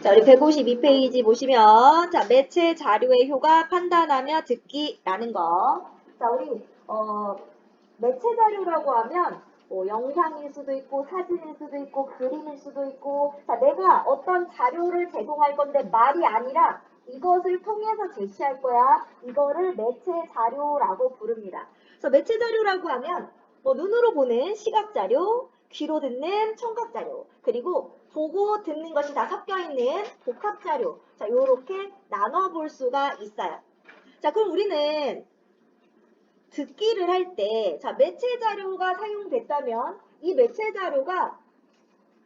자, 우리 152페이지 보시면, 자, 매체 자료의 효과 판단하며 듣기라는 거. 자, 우리, 매체 자료라고 하면, 뭐, 영상일 수도 있고, 사진일 수도 있고, 그림일 수도 있고, 자, 내가 어떤 자료를 제공할 건데 말이 아니라 이것을 통해서 제시할 거야. 이거를 매체 자료라고 부릅니다. 그래서 매체 자료라고 하면, 뭐, 눈으로 보는 시각 자료, 귀로 듣는 청각 자료, 그리고 보고 듣는 것이 다 섞여 있는 복합 자료. 자, 요렇게 나눠 볼 수가 있어요. 자, 그럼 우리는 듣기를 할 때, 자, 매체 자료가 사용됐다면 이 매체 자료가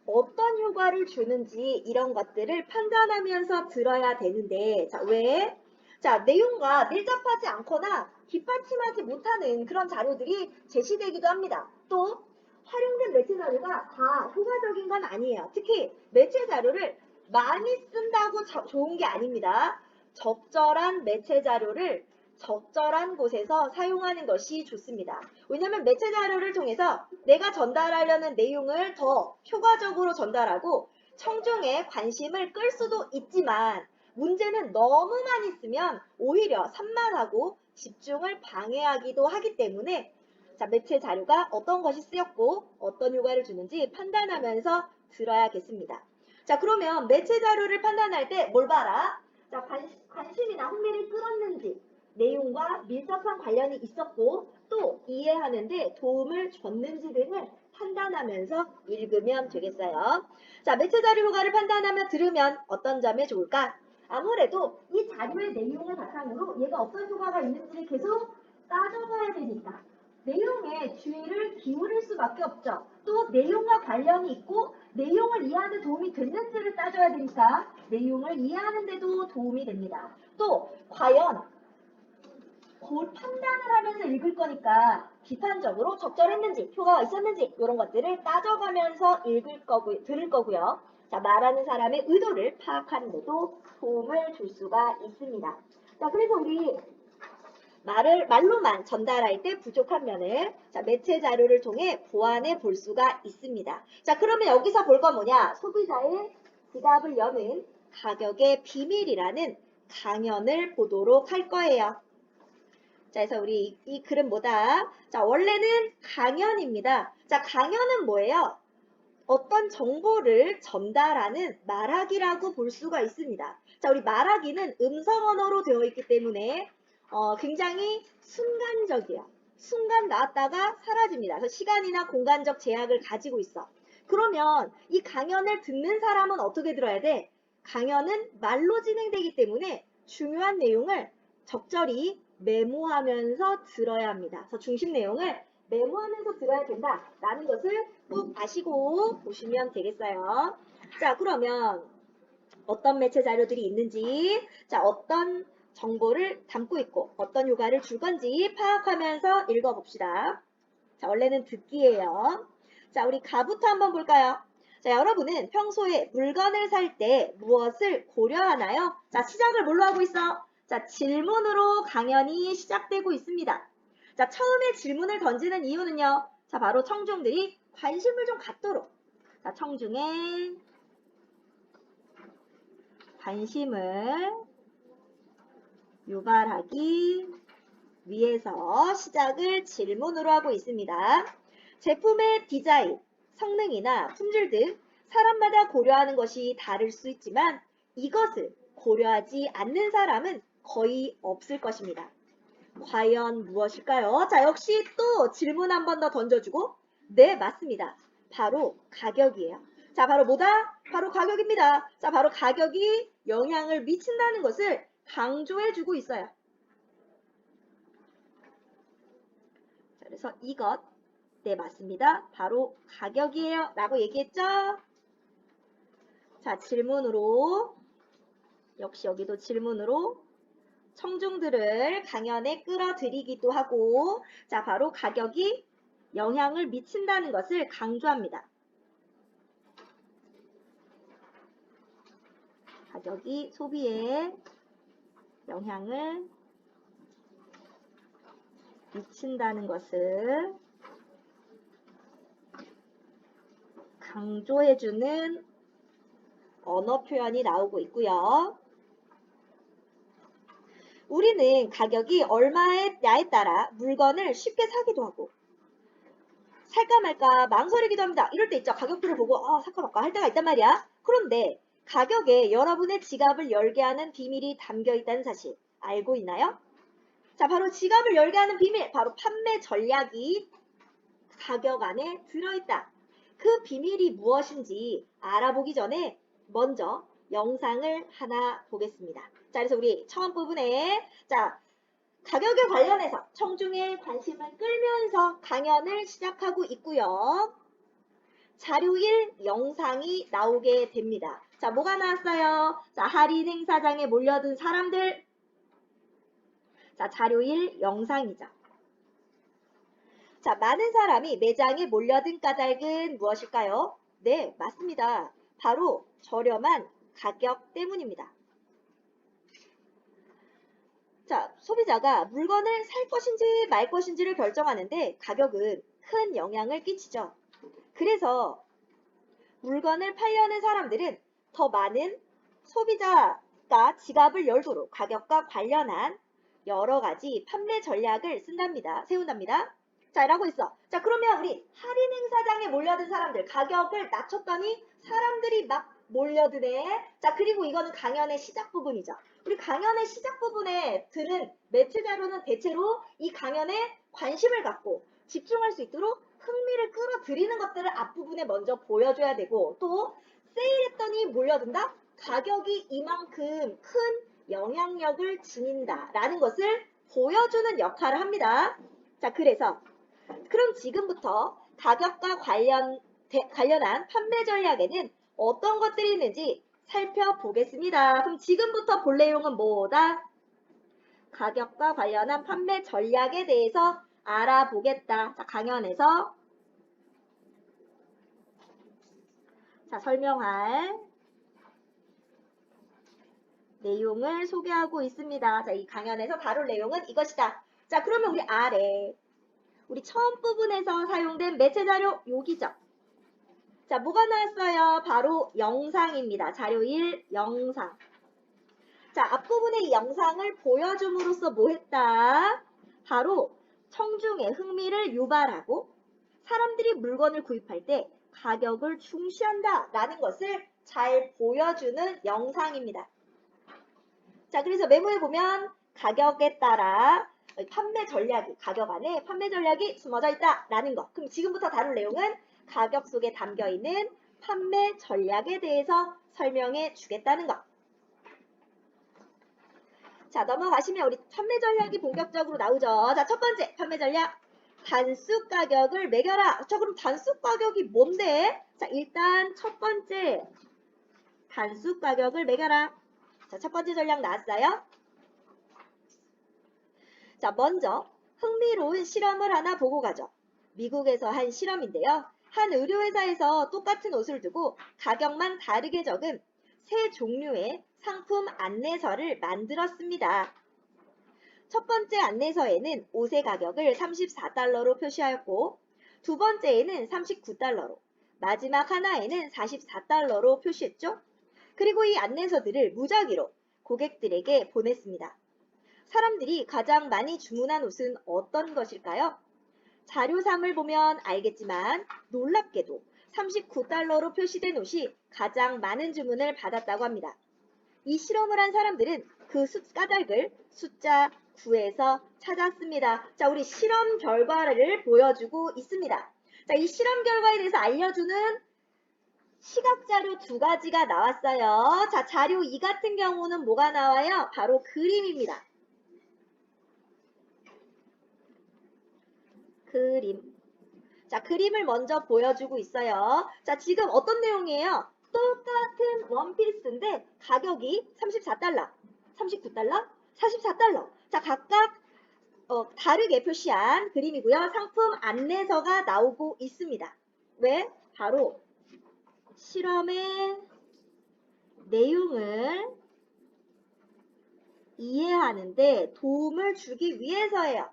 어떤 효과를 주는지 이런 것들을 판단하면서 들어야 되는데, 자, 왜? 자, 내용과 밀접하지 않거나 뒷받침하지 못하는 그런 자료들이 제시되기도 합니다. 또 활용된 매체 자료가 다 효과적인 건 아니에요. 특히 매체 자료를 많이 쓴다고 좋은 게 아닙니다. 적절한 매체 자료를 적절한 곳에서 사용하는 것이 좋습니다. 왜냐하면 매체 자료를 통해서 내가 전달하려는 내용을 더 효과적으로 전달하고 청중의 관심을 끌 수도 있지만 문제는 너무 많이 쓰면 오히려 산만하고 집중을 방해하기도 하기 때문에 자, 매체 자료가 어떤 것이 쓰였고 어떤 효과를 주는지 판단하면서 들어야겠습니다. 자, 그러면 매체 자료를 판단할 때 뭘 봐라? 자, 관심이나 흥미를 끌었는지 내용과 밀접한 관련이 있었고 또 이해하는데 도움을 줬는지 등을 판단하면서 읽으면 되겠어요. 자, 매체 자료 효과를 판단하며 들으면 어떤 점에 좋을까? 아무래도 이 자료의 내용을 바탕으로 얘가 어떤 효과가 있는지를 계속 따져봐야 되니까 내용에 주의를 기울일 수밖에 없죠. 또 내용과 관련이 있고 내용을 이해하는 도움이 됐는지를 따져야 되니까 내용을 이해하는 데도 도움이 됩니다. 또 과연 판단을 하면서 읽을 거니까 비판적으로 적절했는지 효과가 있었는지 이런 것들을 따져가면서 들을 거고요. 자, 말하는 사람의 의도를 파악하는 데도 도움을 줄 수가 있습니다. 자, 그래서 우리 말로만 전달할 때 부족한 면을 자, 매체 자료를 통해 보완해 볼 수가 있습니다. 자, 그러면 여기서 볼 건 뭐냐? 소비자의 지갑을 여는 가격의 비밀이라는 강연을 보도록 할 거예요. 자, 그래서 우리 이 글은 뭐다? 자, 원래는 강연입니다. 자, 강연은 뭐예요? 어떤 정보를 전달하는 말하기라고 볼 수가 있습니다. 자, 우리 말하기는 음성 언어로 되어 있기 때문에 굉장히 순간적이에요. 순간 나왔다가 사라집니다. 그래서 시간이나 공간적 제약을 가지고 있어. 그러면 이 강연을 듣는 사람은 어떻게 들어야 돼? 강연은 말로 진행되기 때문에 중요한 내용을 적절히 메모하면서 들어야 합니다. 그래서 중심 내용을 메모하면서 들어야 된다라는 것을 꼭 아시고 보시면 되겠어요. 자, 그러면 어떤 매체 자료들이 있는지, 자, 어떤 정보를 담고 있고 어떤 효과를 줄 건지 파악하면서 읽어봅시다. 자, 원래는 듣기예요. 자, 우리 가부터 한번 볼까요? 자, 여러분은 평소에 물건을 살 때 무엇을 고려하나요? 자, 시작을 뭘로 하고 있어? 자, 질문으로 강연이 시작되고 있습니다. 자, 처음에 질문을 던지는 이유는요. 자, 바로 청중들이 관심을 좀 갖도록. 자, 청중의 관심을 유발하기 위해서 시작을 질문으로 하고 있습니다. 제품의 디자인, 성능이나 품질 등 사람마다 고려하는 것이 다를 수 있지만 이것을 고려하지 않는 사람은 거의 없을 것입니다. 과연 무엇일까요? 자, 역시 또 질문 한 번 더 던져주고 네, 맞습니다. 바로 가격이에요. 자, 바로 뭐다? 바로 가격입니다. 자, 바로 가격이 영향을 미친다는 것을 강조해주고 있어요. 자, 그래서 이것, 네, 맞습니다. 바로 가격이에요. 라고 얘기했죠? 자, 질문으로, 역시 여기도 질문으로 청중들을 강연에 끌어들이기도 하고, 자, 바로 가격이 영향을 미친다는 것을 강조합니다. 가격이 소비에 영향을 미친다는 것을 강조해주는 언어 표현이 나오고 있고요. 우리는 가격이 얼마냐에 따라 물건을 쉽게 사기도 하고 살까 말까 망설이기도 합니다. 이럴 때 있죠. 가격표를 보고 살까 말까 할 때가 있단 말이야. 그런데 가격에 여러분의 지갑을 열게 하는 비밀이 담겨 있다는 사실 알고 있나요? 자, 바로 지갑을 열게 하는 비밀, 바로 판매 전략이 가격 안에 들어있다. 그 비밀이 무엇인지 알아보기 전에 먼저 영상을 하나 보겠습니다. 자, 그래서 우리 처음 부분에 가격에 관련해서 청중의 관심을 끌면서 강연을 시작하고 있고요. 자료 1 영상이 나오게 됩니다. 자, 뭐가 나왔어요? 자, 할인 행사장에 몰려든 사람들. 자, 자료 1 영상이죠. 자, 많은 사람이 매장에 몰려든 까닭은 무엇일까요? 네, 맞습니다. 바로 저렴한 가격 때문입니다. 자, 소비자가 물건을 살 것인지 말 것인지를 결정하는데 가격은 큰 영향을 끼치죠. 그래서 물건을 팔려는 사람들은 더 많은 소비자가 지갑을 열도록 가격과 관련한 여러 가지 판매 전략을 세운답니다. 자, 라고 있어. 자, 그러면 우리 할인 행사장에 몰려든 사람들, 가격을 낮췄더니 사람들이 막 몰려드네. 자, 그리고 이거는 강연의 시작 부분이죠. 우리 강연의 시작 부분에 드는 매체 자료는 대체로 이 강연에 관심을 갖고 집중할 수 있도록 흥미를 끌어들이는 것들을 앞부분에 먼저 보여줘야 되고, 또 세일했더니 몰려든다? 가격이 이만큼 큰 영향력을 지닌다 라는 것을 보여주는 역할을 합니다. 자, 그럼 지금부터 가격과 관련한 판매 전략에는 어떤 것들이 있는지 살펴보겠습니다. 그럼 지금부터 볼 내용은 뭐다? 가격과 관련한 판매 전략에 대해서 알아보겠다. 자, 강연에서 설명할 내용을 소개하고 있습니다. 자, 이 강연에서 다룰 내용은 이것이다. 자, 그러면 우리 아래 우리 처음 부분에서 사용된 매체 자료 여기죠. 자, 뭐가 나왔어요? 바로 영상입니다. 자료 1 영상. 자, 앞부분에 이 영상을 보여줌으로써 뭐 했다? 바로 청중의 흥미를 유발하고 사람들이 물건을 구입할 때 가격을 중시한다 라는 것을 잘 보여주는 영상입니다. 자, 그래서 메모에 보면 가격에 따라 판매 전략이, 가격 안에 판매 전략이 숨어져 있다 라는 것. 그럼 지금부터 다룰 내용은 가격 속에 담겨 있는 판매 전략에 대해서 설명해 주겠다는 것. 자, 넘어가시면 우리 판매 전략이 본격적으로 나오죠. 자, 첫 번째 판매 전략. 단수 가격을 매겨라. 자, 그럼 단수 가격이 뭔데? 자, 일단 첫 번째 단수 가격을 매겨라. 자, 첫 번째 전략 나왔어요. 자, 먼저 흥미로운 실험을 하나 보고 가죠. 미국에서 한 실험인데요. 한 의료회사에서 똑같은 옷을 두고 가격만 다르게 적은 세 종류의 상품 안내서를 만들었습니다. 첫 번째 안내서에는 옷의 가격을 34달러로 표시하였고 두 번째에는 39달러로 마지막 하나에는 44달러로 표시했죠. 그리고 이 안내서들을 무작위로 고객들에게 보냈습니다. 사람들이 가장 많이 주문한 옷은 어떤 것일까요? 자료 3을 보면 알겠지만 놀랍게도 39달러로 표시된 옷이 가장 많은 주문을 받았다고 합니다. 이 실험을 한 사람들은 그 까닭을 숫자 9에서 찾았습니다. 자, 우리 실험 결과를 보여주고 있습니다. 자, 이 실험 결과에 대해서 알려주는 시각 자료 두 가지가 나왔어요. 자, 자료 2 같은 경우는 뭐가 나와요? 바로 그림입니다. 그림. 자, 그림을 먼저 보여주고 있어요. 자, 지금 어떤 내용이에요? 똑같은 원피스인데 가격이 34달러, 39달러, 44달러. 자, 각각 다르게 표시한 그림이고요. 상품 안내서가 나오고 있습니다. 왜? 바로 실험의 내용을 이해하는데 도움을 주기 위해서예요.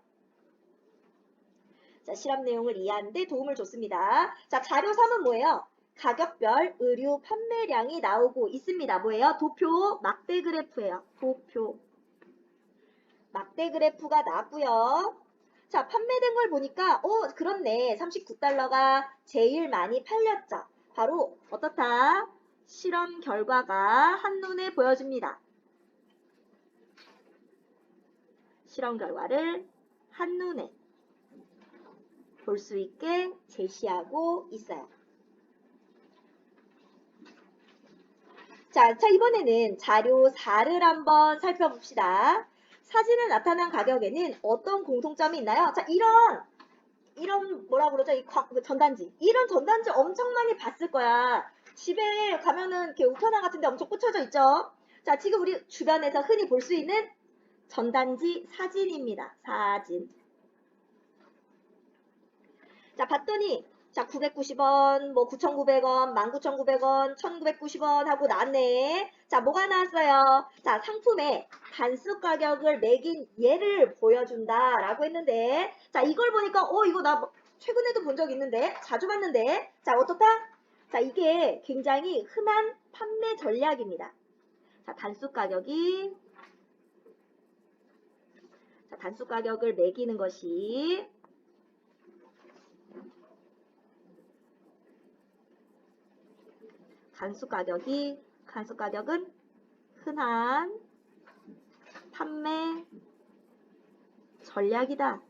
자, 실험 내용을 이해하는데 도움을 줬습니다. 자, 자료 3은 뭐예요? 가격별 의류 판매량이 나오고 있습니다. 뭐예요? 도표 막대 그래프예요. 도표 막대 그래프가 나왔고요. 자, 판매된 걸 보니까 그렇네. 39달러가 제일 많이 팔렸죠. 바로 어떻다? 실험 결과가 한눈에 보여줍니다. 실험 결과를 한눈에 볼 수 있게 제시하고 있어요. 자, 이번에는 자료 4를 한번 살펴봅시다. 사진에 나타난 가격에는 어떤 공통점이 있나요? 자, 이런 뭐라 그러죠? 전단지. 이런 전단지 엄청 많이 봤을 거야. 집에 가면은 이렇게 우편함 같은 데 엄청 꽂혀져 있죠? 자, 지금 우리 주변에서 흔히 볼 수 있는 전단지 사진입니다. 사진. 자, 봤더니 990원, 9,900원, 19,900원, 1,990원 하고 나왔네. 자, 뭐가 나왔어요? 자, 상품의 단수 가격을 매긴 예를 보여준다라고 했는데, 자, 이걸 보니까 이거 나 최근에도 본 적 있는데, 자주 봤는데, 자, 어떻다? 자, 이게 굉장히 흔한 판매 전략입니다. 자, 단수 가격을 매기는 것이 단수 가격은 흔한 판매 전략이다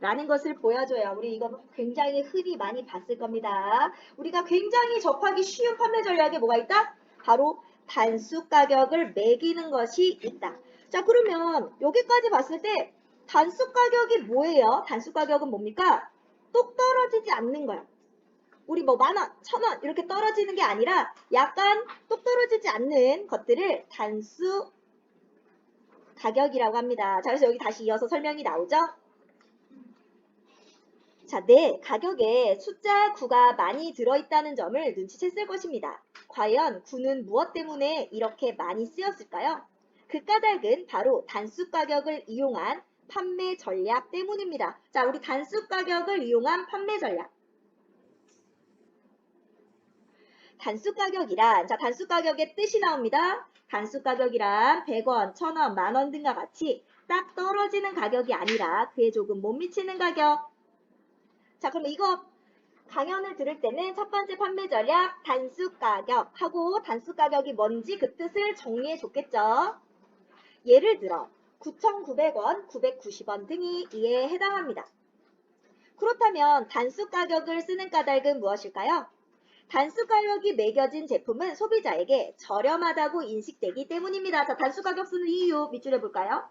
라는 것을 보여줘요. 우리 이거 굉장히 흔히 많이 봤을 겁니다. 우리가 굉장히 접하기 쉬운 판매 전략에 뭐가 있다? 바로 단수 가격을 매기는 것이 있다. 자, 그러면 여기까지 봤을 때 단수 가격이 뭐예요? 단수 가격은 뭡니까? 똑 떨어지지 않는 거야. 우리 10,000원, 1,000원 이렇게 떨어지는 게 아니라 약간 똑 떨어지지 않는 것들을 단수 가격이라고 합니다. 자, 그래서 여기 다시 이어서 설명이 나오죠? 자, 내 가격에 숫자 9가 많이 들어있다는 점을 눈치챘을 것입니다. 과연 9는 무엇 때문에 이렇게 많이 쓰였을까요? 그 까닭은 바로 단수 가격을 이용한 판매 전략 때문입니다. 자, 우리 단수 가격을 이용한 판매 전략. 단수 가격이란, 자, 단수 가격의 뜻이 나옵니다. 단수 가격이란 100원, 1,000원, 만원 등과 같이 딱 떨어지는 가격이 아니라 그에 조금 못 미치는 가격. 자, 그럼 이거 강연을 들을 때는 첫 번째 판매 전략 단수 가격 하고 단수 가격이 뭔지 그 뜻을 정리해 줬겠죠. 예를 들어 9,900원, 990원 등이 이에 해당합니다. 그렇다면 단수 가격을 쓰는 까닭은 무엇일까요? 단수 가격이 매겨진 제품은 소비자에게 저렴하다고 인식되기 때문입니다. 자, 단수 가격 쓰는 이유 밑줄에 볼까요?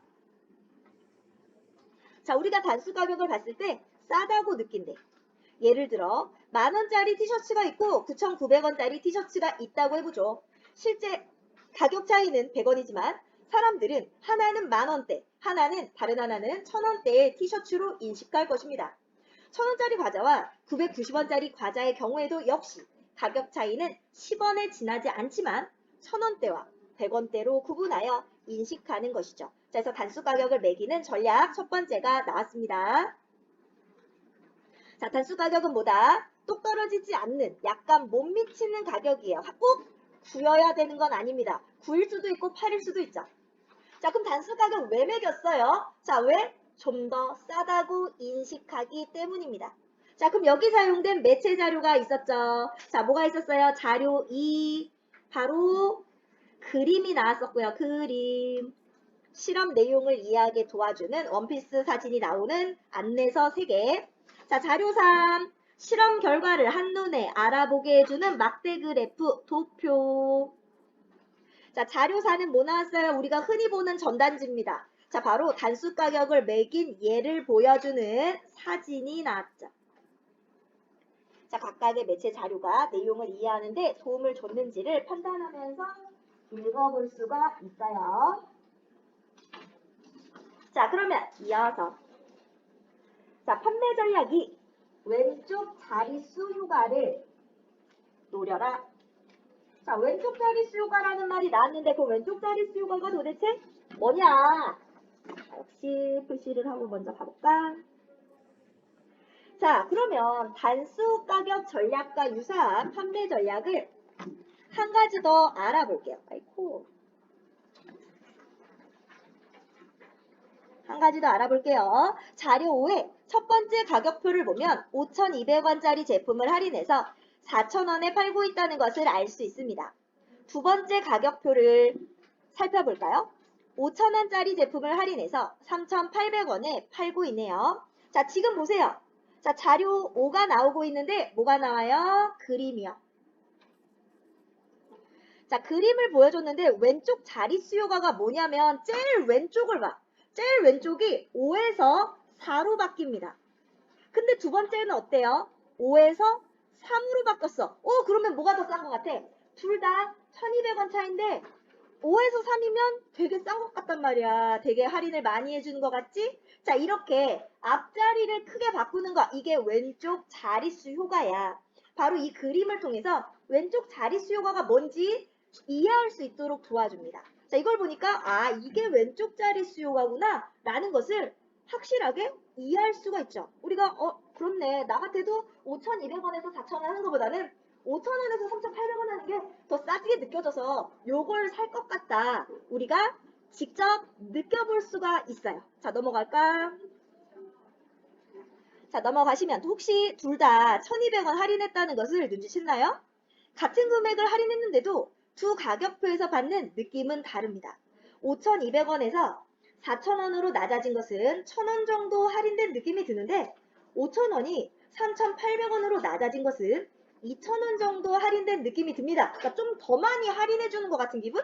자, 우리가 단수 가격을 봤을 때 싸다고 느낀대. 예를 들어 10,000원짜리 티셔츠가 있고 9,900원짜리 티셔츠가 있다고 해보죠. 실제 가격 차이는 100원이지만 사람들은 하나는 10,000원대, 다른 하나는 1,000원대의 티셔츠로 인식할 것입니다. 1,000원짜리 과자와 990원짜리 과자의 경우에도 역시 가격 차이는 10원에 지나지 않지만 1,000원대와 100원대로 구분하여 인식하는 것이죠. 자, 그래서 단수 가격을 매기는 전략 첫 번째가 나왔습니다. 자, 단수 가격은 뭐다? 똑 떨어지지 않는 약간 못 미치는 가격이에요. 꼭 9여야 되는 건 아닙니다. 9일 수도 있고 8일 수도 있죠. 자, 그럼 단수 가격 왜 매겼어요? 자, 왜? 좀 더 싸다고 인식하기 때문입니다. 자, 그럼 여기 사용된 매체 자료가 있었죠. 자, 뭐가 있었어요? 자료 2, 바로 그림이 나왔었고요. 그림. 실험 내용을 이해하게 도와주는 원피스 사진이 나오는 안내서 3개. 자, 자료 3. 실험 결과를 한눈에 알아보게 해주는 막대 그래프 도표. 자, 자료 4는 뭐 나왔어요? 우리가 흔히 보는 전단지입니다. 자, 바로 단수 가격을 매긴 예를 보여주는 사진이 나왔죠. 자, 각각의 매체 자료가 내용을 이해하는데 도움을 줬는지를 판단하면서 읽어볼 수가 있어요. 자, 그러면 이어서 자, 판매 전략이 왼쪽 자릿수 효과를 노려라. 자, 왼쪽 자릿수 효과라는 말이 나왔는데 그 왼쪽 자릿수 효과가 도대체 뭐냐? 역시 표시를 하고 먼저 가볼까? 자, 그러면 단수 가격 전략과 유사한 판매 전략을 한 가지 더 알아볼게요. 아이고. 한 가지 더 알아볼게요. 자료 5에 첫 번째 가격표를 보면 5,200원짜리 제품을 할인해서 4,000원에 팔고 있다는 것을 알 수 있습니다. 두 번째 가격표를 살펴볼까요? 5,000원짜리 제품을 할인해서 3,800원에 팔고 있네요. 자, 지금 보세요. 자, 자료 5가 나오고 있는데 뭐가 나와요? 그림이요. 자, 그림을 보여줬는데 왼쪽 자릿수 효과가 뭐냐면 제일 왼쪽을 봐. 제일 왼쪽이 5에서 4로 바뀝니다. 근데 두 번째는 어때요? 5에서 3으로 바뀌었어. 그러면 뭐가 더 싼 것 같아? 둘 다 1,200원 차인데 5에서 3이면 되게 싼 것 같단 말이야. 되게 할인을 많이 해주는 것 같지? 자, 이렇게 앞자리를 크게 바꾸는 거, 이게 왼쪽 자릿수 효과야. 바로 이 그림을 통해서 왼쪽 자릿수 효과가 뭔지 이해할 수 있도록 도와줍니다. 자, 이걸 보니까 이게 왼쪽 자릿수 효과구나 라는 것을 확실하게 이해할 수가 있죠. 우리가 그렇네. 나 같아도 5,200원에서 4,000원 하는 것보다는 5,000원에서 3,800원 하는 게 더 싸게 느껴져서 요걸 살 것 같다. 우리가 직접 느껴볼 수가 있어요. 자, 넘어갈까? 자, 넘어가시면 혹시 둘 다 1,200원 할인했다는 것을 눈치챘나요? 같은 금액을 할인했는데도 두 가격표에서 받는 느낌은 다릅니다. 5,200원에서 4,000원으로 낮아진 것은 1,000원 정도 할인된 느낌이 드는데 5,000원이 3,800원으로 낮아진 것은 2,000원 정도 할인된 느낌이 듭니다. 그러니까 좀 더 많이 할인해 주는 것 같은 기분?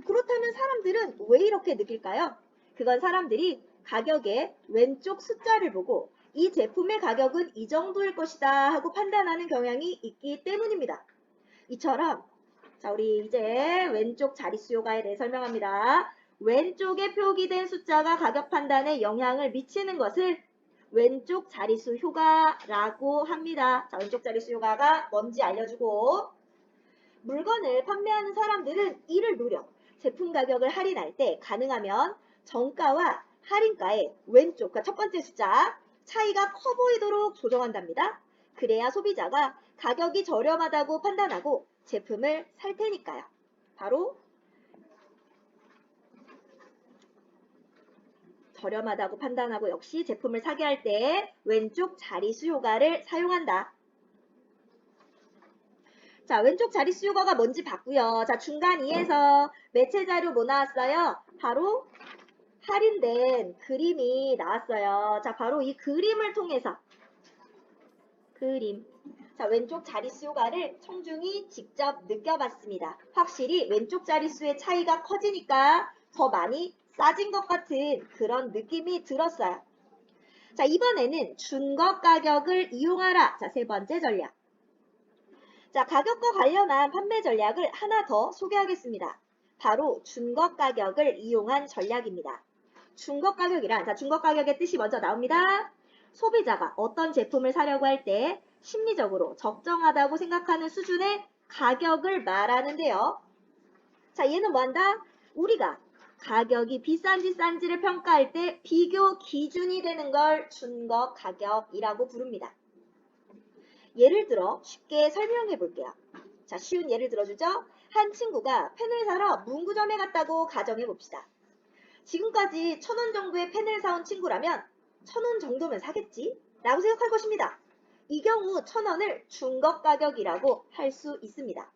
그렇다면 사람들은 왜 이렇게 느낄까요? 그건 사람들이 가격의 왼쪽 숫자를 보고 이 제품의 가격은 이 정도일 것이다 하고 판단하는 경향이 있기 때문입니다. 이처럼 자, 우리 이제 왼쪽 자릿수 효과에 대해 설명합니다. 왼쪽에 표기된 숫자가 가격 판단에 영향을 미치는 것을 왼쪽 자릿수 효과라고 합니다. 자, 왼쪽 자릿수 효과가 뭔지 알려주고 물건을 판매하는 사람들은 이를 노려 제품 가격을 할인할 때 가능하면 정가와 할인가의 왼쪽, 그러니까 첫 번째 숫자 차이가 커 보이도록 조정한답니다. 그래야 소비자가 가격이 저렴하다고 판단하고 제품을 살 테니까요. 바로 저렴하다고 판단하고 역시 제품을 사게 할 때 왼쪽 자릿수 효과를 사용한다. 자, 왼쪽 자릿수 효과가 뭔지 봤고요. 자, 중간 2에서 매체 자료 뭐 나왔어요? 바로 할인된 그림이 나왔어요. 자, 바로 이 그림을 통해서 자, 왼쪽 자릿수 효과를 청중이 직접 느껴봤습니다. 확실히 왼쪽 자릿수의 차이가 커지니까 더 많이 싸진 것 같은 그런 느낌이 들었어요. 자, 이번에는 준거 가격을 이용하라. 자, 세 번째 전략. 자, 가격과 관련한 판매 전략을 하나 더 소개하겠습니다. 바로 준거 가격을 이용한 전략입니다. 준거 가격이란, 자, 준거 가격의 뜻이 먼저 나옵니다. 소비자가 어떤 제품을 사려고 할 때 심리적으로 적정하다고 생각하는 수준의 가격을 말하는데요. 자, 얘는 뭐한다? 우리가 가격이 비싼지 싼지를 평가할 때 비교 기준이 되는 걸 준거 가격이라고 부릅니다. 예를 들어 쉽게 설명해 볼게요. 자, 쉬운 예를 들어주죠. 한 친구가 펜을 사러 문구점에 갔다고 가정해 봅시다. 지금까지 1,000원 정도의 펜을 사온 친구라면 1,000원 정도면 사겠지? 라고 생각할 것입니다. 이 경우 1,000원을 준거 가격이라고 할 수 있습니다.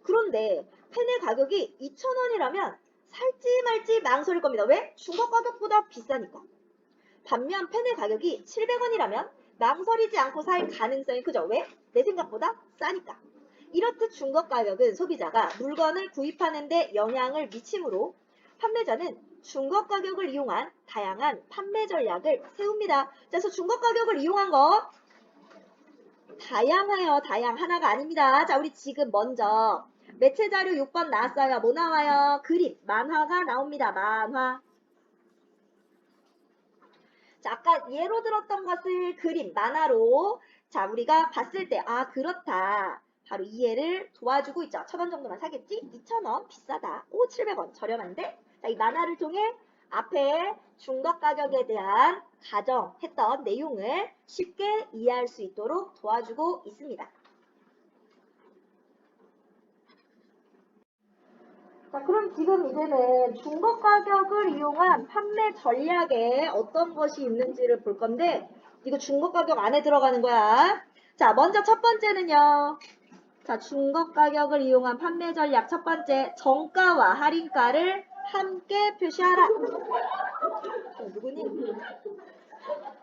그런데 펜의 가격이 2,000원이라면 살지 말지 망설일 겁니다. 왜? 준거 가격보다 비싸니까. 반면 펜의 가격이 700원이라면 망설이지 않고 살 가능성이 크죠. 왜? 내 생각보다 싸니까. 이렇듯 준거 가격은 소비자가 물건을 구입하는 데 영향을 미치므로 판매자는 준거 가격을 이용한 다양한 판매 전략을 세웁니다. 그래서 준거 가격을 이용한 거 다양해요. 하나가 아닙니다. 자, 우리 지금 먼저 매체 자료 6번 나왔어요. 뭐 나와요? 그림, 만화가 나옵니다. 만화. 자, 아까 예로 들었던 것을 그림, 만화로 자, 우리가 봤을 때 그렇다. 바로 이해를 도와주고 있죠. 1,000원 정도만 사겠지? 2,000원 비싸다. 700원 저렴한데? 자, 이 만화를 통해 앞에 중거 가격에 대한 가정했던 내용을 쉽게 이해할 수 있도록 도와주고 있습니다. 자, 그럼 지금 이제는 중거 가격을 이용한 판매 전략에 어떤 것이 있는지를 볼 건데, 이거 중거 가격 안에 들어가는 거야. 자, 먼저 첫 번째는요. 자, 중거 가격을 이용한 판매 전략 첫 번째, 정가와 할인가를 함께 표시하라. 누구니?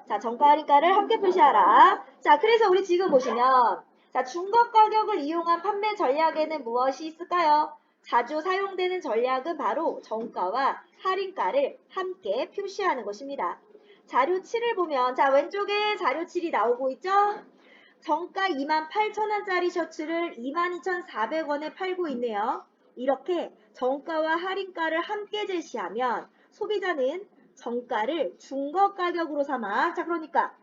자, 정가 할인가를 함께 표시하라. 자, 그래서 우리 지금 보시면, 자, 중거 가격을 이용한 판매 전략에는 무엇이 있을까요? 자주 사용되는 전략은 바로 정가와 할인가를 함께 표시하는 것입니다. 자료 7을 보면, 자, 왼쪽에 자료 7이 나오고 있죠? 정가 28,000원짜리 셔츠를 22,400원에 팔고 있네요. 이렇게 정가와 할인가를 함께 제시하면 소비자는 정가를 중거 가격으로 삼아. 자, 그러니까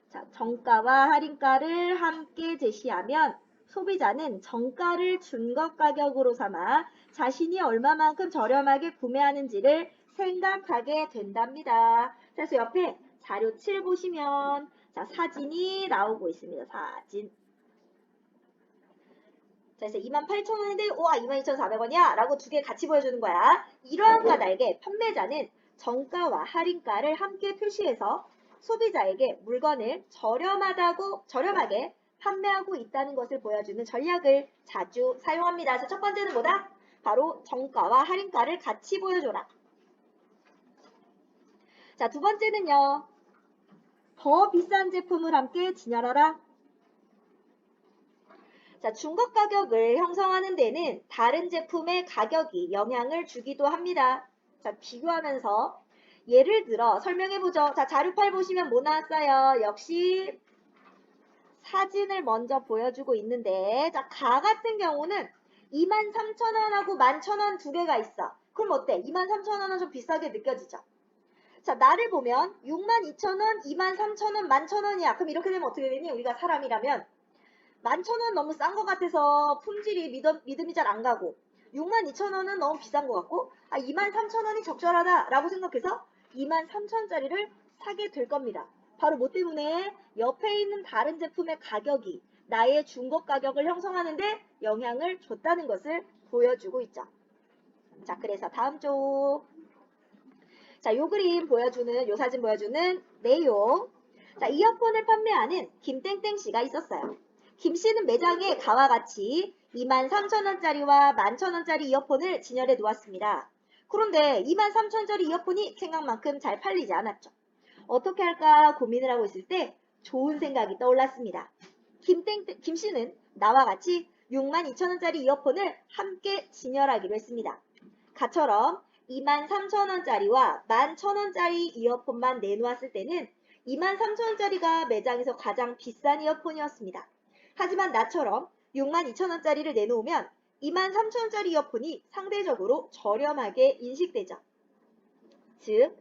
자, 정가와 할인가를 함께 제시하면 소비자는 정가를 중거 가격으로 삼아 자신이 얼마만큼 저렴하게 구매하는지를 생각하게 된답니다. 그래서 옆에 자료 7 보시면 자, 사진이 나오고 있습니다. 사진. 자, 그래서 28,000원인데 우와 22,400원이야 라고 두 개 같이 보여주는 거야. 이러한과 달리 판매자는 정가와 할인가를 함께 표시해서 소비자에게 물건을 저렴하게 판매하고 있다는 것을 보여주는 전략을 자주 사용합니다. 그래서 첫 번째는 뭐다? 바로 정가와 할인가를 같이 보여줘라. 자, 두 번째는요. 더 비싼 제품을 함께 진열하라. 자, 중고 가격을 형성하는 데는 다른 제품의 가격이 영향을 주기도 합니다. 자, 비교하면서 예를 들어 설명해보죠. 자, 자료 8 보시면 뭐 나왔어요? 역시 사진을 먼저 보여주고 있는데, 자, 가 같은 경우는 23,000원하고 11,000원 두 개가 있어. 그럼 어때? 23,000원은 좀 비싸게 느껴지죠? 자, 나를 보면 62,000원, 23,000원, 11,000원이야. 그럼 이렇게 되면 어떻게 되니? 우리가 사람이라면 11,000원 너무 싼 것 같아서 품질이 믿음이 잘 안 가고 62,000원은 너무 비싼 것 같고 23,000원이 적절하다 라고 생각해서 23,000원짜리를 사게 될 겁니다. 바로 뭐 때문에? 옆에 있는 다른 제품의 가격이 나의 중고 가격을 형성하는데 영향을 줬다는 것을 보여주고 있죠. 자, 그래서 다음 쪽. 자, 요 그림 보여주는, 요 사진 보여주는 내용. 자, 이어폰을 판매하는 김땡땡 씨가 있었어요. 김 씨는 매장에 가와 같이 23,000원짜리와 11,000원짜리 이어폰을 진열해 놓았습니다. 그런데 23,000원짜리 이어폰이 생각만큼 잘 팔리지 않았죠. 어떻게 할까 고민을 하고 있을 때 좋은 생각이 떠올랐습니다. 김 씨는 나와 같이 62,000원짜리 이어폰을 함께 진열하기로 했습니다. 가처럼 23,000원짜리와 11,000원짜리 이어폰만 내놓았을 때는 23,000원짜리가 매장에서 가장 비싼 이어폰이었습니다. 하지만 나처럼 62,000원짜리를 내놓으면 23,000원짜리 이어폰이 상대적으로 저렴하게 인식되죠. 즉,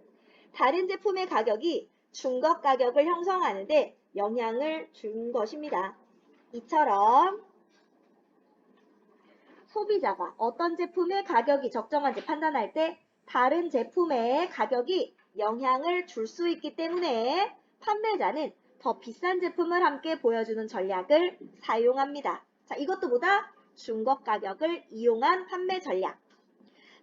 다른 제품의 가격이 중고 가격을 형성하는데 영향을 준 것입니다. 이처럼 소비자가 어떤 제품의 가격이 적정한지 판단할 때 다른 제품의 가격이 영향을 줄 수 있기 때문에 판매자는 더 비싼 제품을 함께 보여주는 전략을 사용합니다. 자, 이것도 보다 중고 가격을 이용한 판매 전략.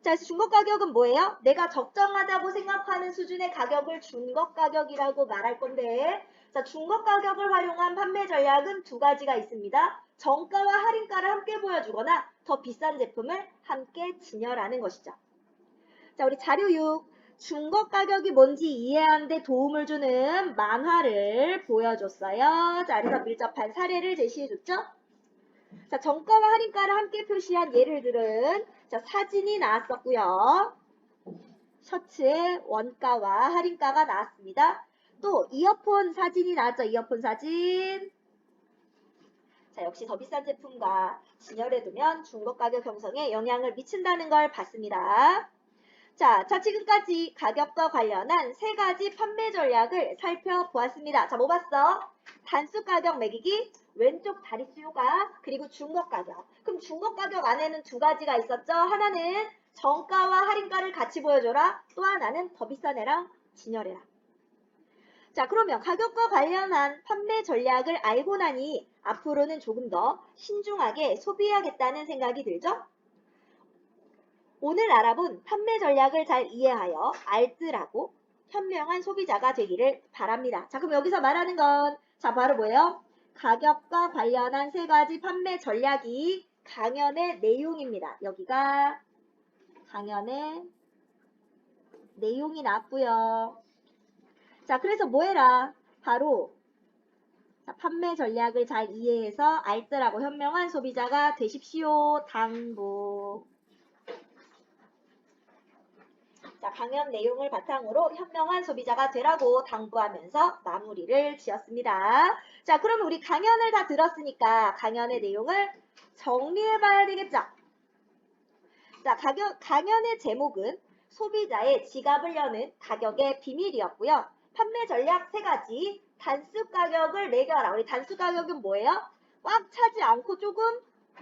자, 그래서 중고 가격은 뭐예요? 내가 적정하다고 생각하는 수준의 가격을 중고 가격이라고 말할 건데, 자, 중고 가격을 활용한 판매 전략은 두 가지가 있습니다. 정가와 할인가를 함께 보여주거나 더 비싼 제품을 함께 진열하는 것이죠. 자, 우리 자료 6. 중고 가격이 뭔지 이해하는 데 도움을 주는 만화를 보여줬어요. 자, 그래서 밀접한 사례를 제시해줬죠. 자, 정가와 할인가를 함께 표시한 예를들은 자, 사진이 나왔었고요. 셔츠의 원가와 할인가가 나왔습니다. 또 이어폰 사진이 나왔죠. 이어폰 사진. 자, 역시 더 비싼 제품과 진열해두면 중고 가격 형성에 영향을 미친다는 걸 봤습니다. 자, 지금까지 가격과 관련한 세 가지 판매 전략을 살펴보았습니다. 자, 뭐 봤어? 단수 가격 매기기, 왼쪽 다리수 효과, 그리고 중고 가격. 그럼 중고 가격 안에는 두 가지가 있었죠. 하나는 정가와 할인가를 같이 보여줘라. 또 하나는 더 비싼 애랑 진열해라. 자, 그러면 가격과 관련한 판매 전략을 알고 나니 앞으로는 조금 더 신중하게 소비해야겠다는 생각이 들죠? 오늘 알아본 판매 전략을 잘 이해하여 알뜰하고 현명한 소비자가 되기를 바랍니다. 자, 그럼 여기서 말하는 건 자, 바로 뭐예요? 가격과 관련한 3가지 판매 전략이 강연의 내용입니다. 여기가 강연의 내용이 나왔고요. 자, 그래서 뭐 해라? 바로 자, 판매 전략을 잘 이해해서 알뜰하고 현명한 소비자가 되십시오. 당부. 자, 강연 내용을 바탕으로 현명한 소비자가 되라고 당부하면서 마무리를 지었습니다. 자, 그러면 우리 강연을 다 들었으니까 강연의 내용을 정리해봐야 되겠죠? 자, 강연의 제목은 소비자의 지갑을 여는 가격의 비밀이었고요. 판매 전략 3가지, 단수 가격을 매겨라. 우리 단수 가격은 뭐예요? 꽉 차지 않고 조금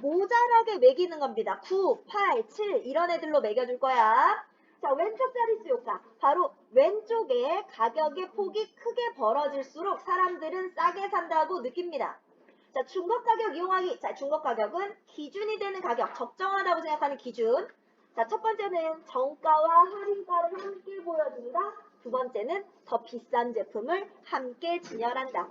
모자라게 매기는 겁니다. 9, 8, 7 이런 애들로 매겨줄 거야. 자, 왼쪽 자릿수 효과. 바로 왼쪽에 가격의 폭이 크게 벌어질수록 사람들은 싸게 산다고 느낍니다. 자, 중복 가격 이용하기. 자, 중복 가격은 기준이 되는 가격, 적정하다고 생각하는 기준. 자, 첫 번째는 정가와 할인가를 함께 보여준다. 두 번째는 더 비싼 제품을 함께 진열한다.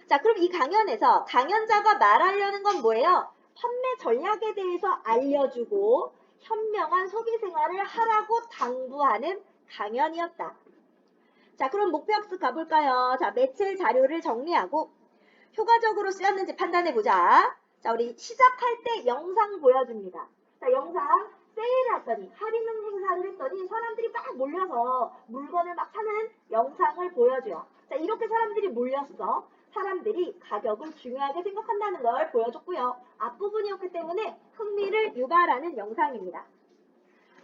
자, 그럼 이 강연에서 강연자가 말하려는 건 뭐예요? 판매 전략에 대해서 알려주고 현명한 소비 생활을 하라고 당부하는 강연이었다. 자, 그럼 목표학습 가볼까요? 자, 매체 자료를 정리하고 효과적으로 쓰였는지 판단해보자. 자, 우리 시작할 때 영상 보여줍니다. 자, 영상 세일을 했더니 할인 행사를 했더니 사람들이 막 몰려서 물건을 막 사는 영상을 보여줘요. 자, 이렇게 사람들이 몰렸어. 사람들이 가격을 중요하게 생각한다는 걸 보여줬고요. 앞부분이었기 때문에 흥미를 유발하는 영상입니다.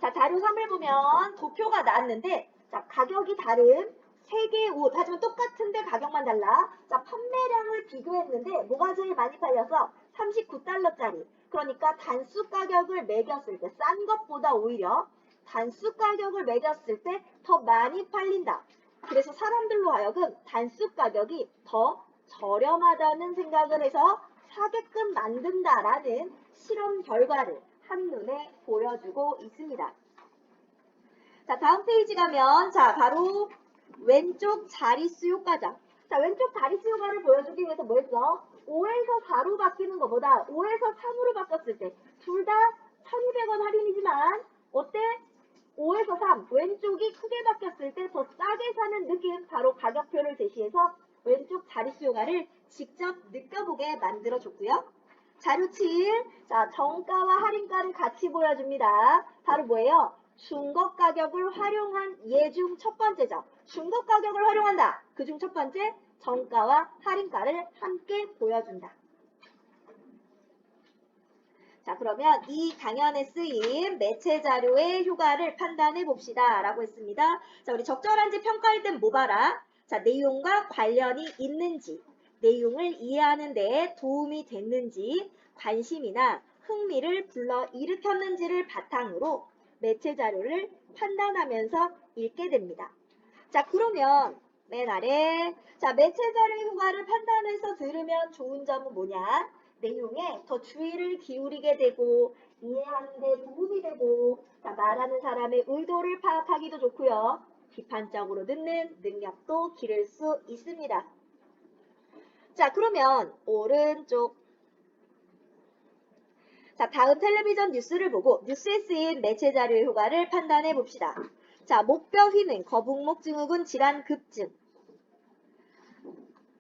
자, 자료 3을 보면 도표가 나왔는데 자, 가격이 다른 3개의 옷, 하지만 똑같은데 가격만 달라. 자, 판매량을 비교했는데 뭐가 제일 많이 팔려서 39달러짜리. 그러니까 단수 가격을 매겼을 때 싼 것보다 오히려 단수 가격을 매겼을 때 더 많이 팔린다. 그래서 사람들로 하여금 단수 가격이 더 저렴하다는 생각을 해서 사게끔 만든다라는 실험 결과를 한눈에 보여주고 있습니다. 자, 다음 페이지 가면 자, 바로 왼쪽 자릿수 효과죠. 자, 왼쪽 자릿수 효과를 보여주기 위해서 뭐 했어? 5에서 4로 바뀌는 것보다 5에서 3으로 바꿨을 때 둘 다 1200원 할인이지만 어때? 5에서 3, 왼쪽이 크게 바뀌었을 때 더 싸게 사는 느낌, 바로 가격표를 제시해서 왼쪽 자릿수 효과를 직접 느껴보게 만들어줬고요. 자료 7, 자, 정가와 할인가를 같이 보여줍니다. 바로 뭐예요? 중고 가격을 활용한 예 중 첫 번째죠. 중고 가격을 활용한다. 그중 첫 번째, 정가와 할인가를 함께 보여준다. 자, 그러면 이 강연에 쓰인 매체 자료의 효과를 판단해 봅시다. 라고 했습니다. 자, 우리 적절한지 평가할 땐 뭐 봐라? 자, 내용과 관련이 있는지, 내용을 이해하는 데 도움이 됐는지, 관심이나 흥미를 불러 일으켰는지를 바탕으로 매체 자료를 판단하면서 읽게 됩니다. 자, 그러면 맨 아래 자, 매체 자료의 효과를 판단해서 들으면 좋은 점은 뭐냐? 내용에 더 주의를 기울이게 되고 이해하는 데 도움이 되고 자, 말하는 사람의 의도를 파악하기도 좋고요. 비판적으로 듣는 능력도 기를 수 있습니다. 자, 그러면 오른쪽 자, 다음 텔레비전 뉴스를 보고 뉴스에 쓰인 매체 자료의 효과를 판단해 봅시다. 자, 목뼈 휘는 거북목 증후군 질환 급증.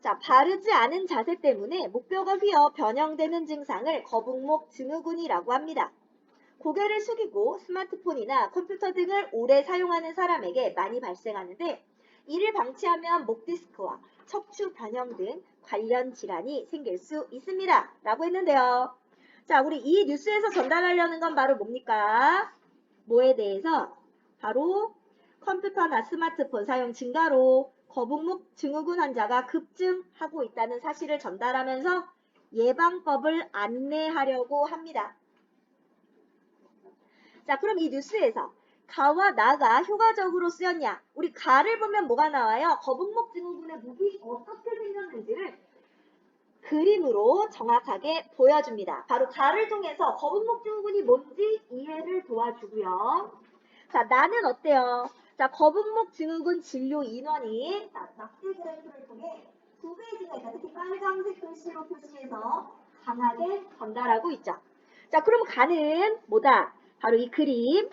자, 바르지 않은 자세 때문에 목뼈가 휘어 변형되는 증상을 거북목 증후군이라고 합니다. 고개를 숙이고 스마트폰이나 컴퓨터 등을 오래 사용하는 사람에게 많이 발생하는데 이를 방치하면 목 디스크와 척추 변형 등 관련 질환이 생길 수 있습니다. 라고 했는데요. 자, 우리 이 뉴스에서 전달하려는 건 바로 뭡니까? 뭐에 대해서? 바로 컴퓨터나 스마트폰 사용 증가로 거북목 증후군 환자가 급증하고 있다는 사실을 전달하면서 예방법을 안내하려고 합니다. 자, 그럼 이 뉴스에서 가와 나가 효과적으로 쓰였냐? 우리 가를 보면 뭐가 나와요? 거북목 증후군의 목이 어떻게 생겼는지를 그림으로 정확하게 보여줍니다. 바로 가를 통해서 거북목 증후군이 뭔지 이해를 도와주고요. 자, 나는 어때요? 자, 거북목 증후군 진료 인원이 낙제 그래프를 통해 두 페이지가 특히 빨간색 글씨로 표시해서 강하게 전달하고 있죠. 자, 그럼 가는 뭐다? 바로 이 그림.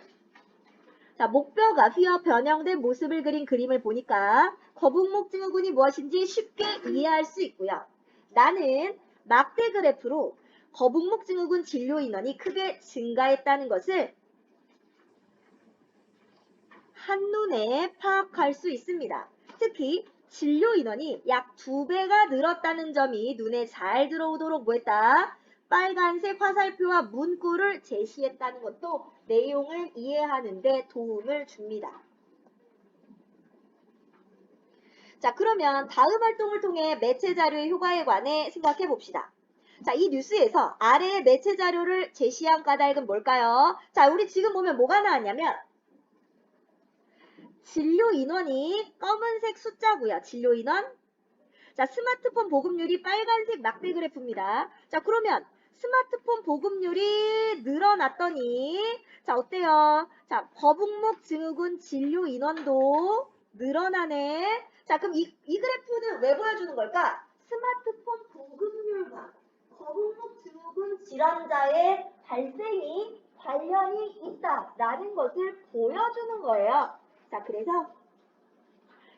자, 목뼈가 휘어 변형된 모습을 그린 그림을 보니까 거북목 증후군이 무엇인지 쉽게 이해할 수 있고요. 나는 막대 그래프로 거북목 증후군 진료 인원이 크게 증가했다는 것을 한눈에 파악할 수 있습니다. 특히 진료 인원이 약 2배가 늘었다는 점이 눈에 잘 들어오도록 뭐했다? 빨간색 화살표와 문구를 제시했다는 것도 내용을 이해하는 데 도움을 줍니다. 자, 그러면 다음 활동을 통해 매체 자료의 효과에 관해 생각해 봅시다. 자, 이 뉴스에서 아래의 매체 자료를 제시한 까닭은 뭘까요? 자, 우리 지금 보면 뭐가 나왔냐면 진료 인원이 검은색 숫자고요. 진료 인원. 자, 스마트폰 보급률이 빨간색 막대 그래프입니다. 자, 그러면 스마트폰 보급률이 늘어났더니 자, 어때요? 자, 거북목 증후군 진료 인원도 늘어나네. 자, 그럼 이 그래프는 왜 보여주는 걸까? 스마트폰 보급률과 거북목 증후군 질환자의 발생이 관련이 있다라는 것을 보여주는 거예요. 자, 그래서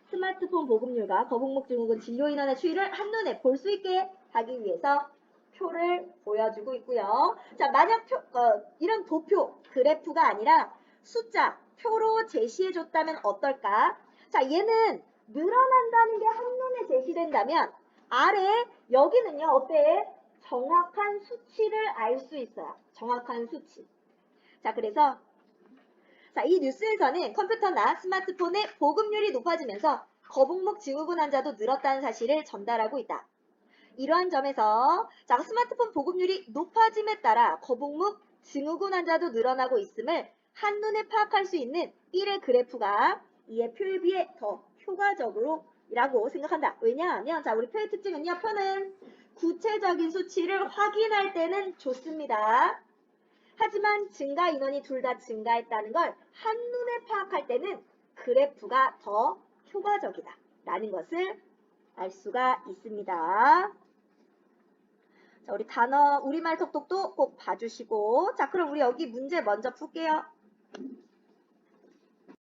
스마트폰 보급률과 거북목 증후군 진료 인원의 추이를 한눈에 볼 수 있게 하기 위해서 표를 보여주고 있고요. 자, 만약 이런 도표, 그래프가 아니라 숫자, 표로 제시해줬다면 어떨까? 자, 얘는 늘어난다는 게 한눈에 제시된다면 아래 여기는요, 어때? 정확한 수치를 알 수 있어요. 정확한 수치. 자, 그래서 자, 이 뉴스에서는 컴퓨터나 스마트폰의 보급률이 높아지면서 거북목 증후군 환자도 늘었다는 사실을 전달하고 있다. 이러한 점에서 자, 스마트폰 보급률이 높아짐에 따라 거북목 증후군 환자도 늘어나고 있음을 한눈에 파악할 수 있는 1의 그래프가 2의 표에 비해 더 효과적으로 이라고 생각한다. 왜냐하면 자, 우리 표의 특징은요. 표는 구체적인 수치를 확인할 때는 좋습니다. 하지만 증가 인원이 둘 다 증가했다는 걸 한눈에 파악할 때는 그래프가 더 효과적이다 라는 것을 알 수가 있습니다. 자, 우리 단어 우리말 톡톡도 꼭 봐주시고 자, 그럼 우리 여기 문제 먼저 풀게요.